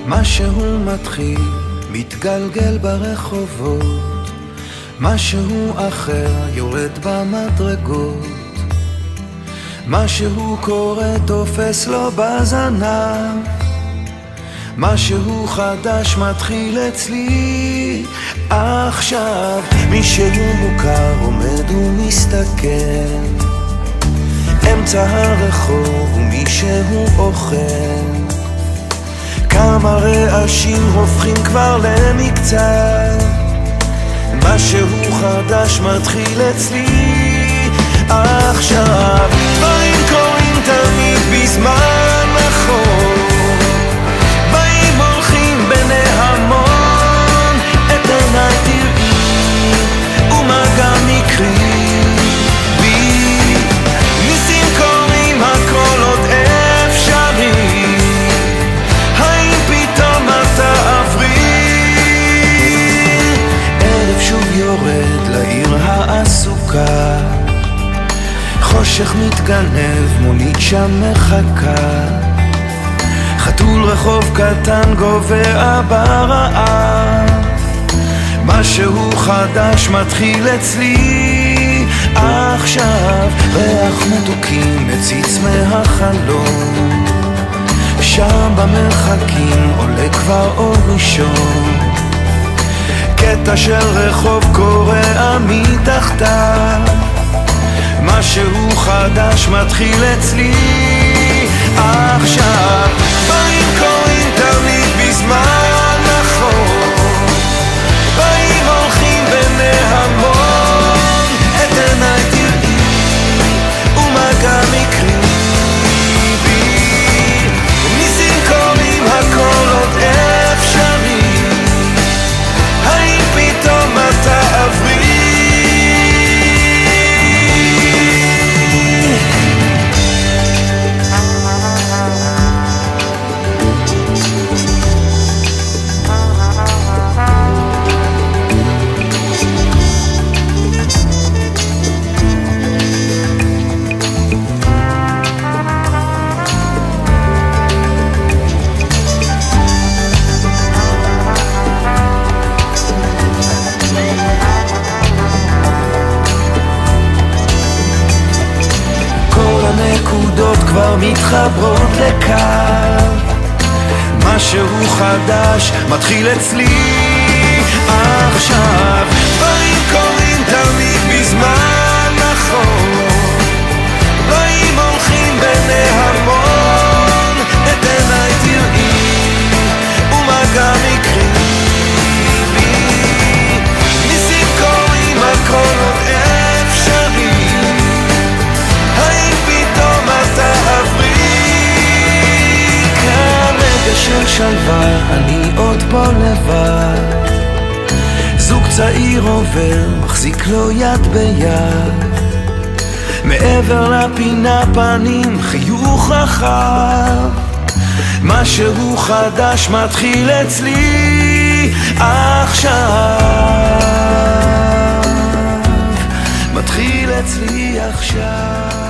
משהו מתחיל, מתגלגל ברחובות, משהו אחר יורד במדרגות, משהו קורה תופס לו בזנב, משהו חדש מתחיל אצלי עכשיו. מישהו מוכר עומד ומסתכל אמצע הרחוב ומישהו אוכל, כמה רעשים הופכים כבר למקצת, משהו חדש מתחיל אצלי עכשיו. דברים קורים תמיד בזמן נכון, באים הולכים בני המון, את עיניי תראי ומה גם מקרי בי, ניסים קורים הכל עוד אפשרי, האם פתאום אתה עברי? ערב שוב יורד לעיר העסוקה, חושך מתגנב, מונית שם מחכה, חתול רחוב קטן גובע ברעב, משהו חדש מתחיל אצלי עכשיו. ריח מתוקים מציץ מהחלום, שם במרחקים עולה כבר אור ראשון, קטע של רחוב קורע מתחתיו, משהו חדש מתחיל אצלי עכשיו. דברים קורים תמיד בזמן נכון, באים הולכים בני המון, את עיניי תראי ומה גם יקרי בי, ניסים קורים הכל עוד אפשרי, האם פתאום אתה עברי? הנקודות כבר מתחברות לקו, משהו חדש מתחיל אצלי עכשיו. דברים קורים תמיד בזמן נכון, באים הולכים בני המון, את עיניי תראי ומה גם יקרי בי, ניסים קורים הכל עוד אפשרי, האם פתאום אתה עברי? כאן רגע של שלווה, אני עוד פה לבד, זוג צעיר עובר, מחזיק לו יד ביד, מעבר לפינה פנים חיוך רחב, משהו חדש מתחיל אצלי עכשיו, מתחיל אצלי עכשיו.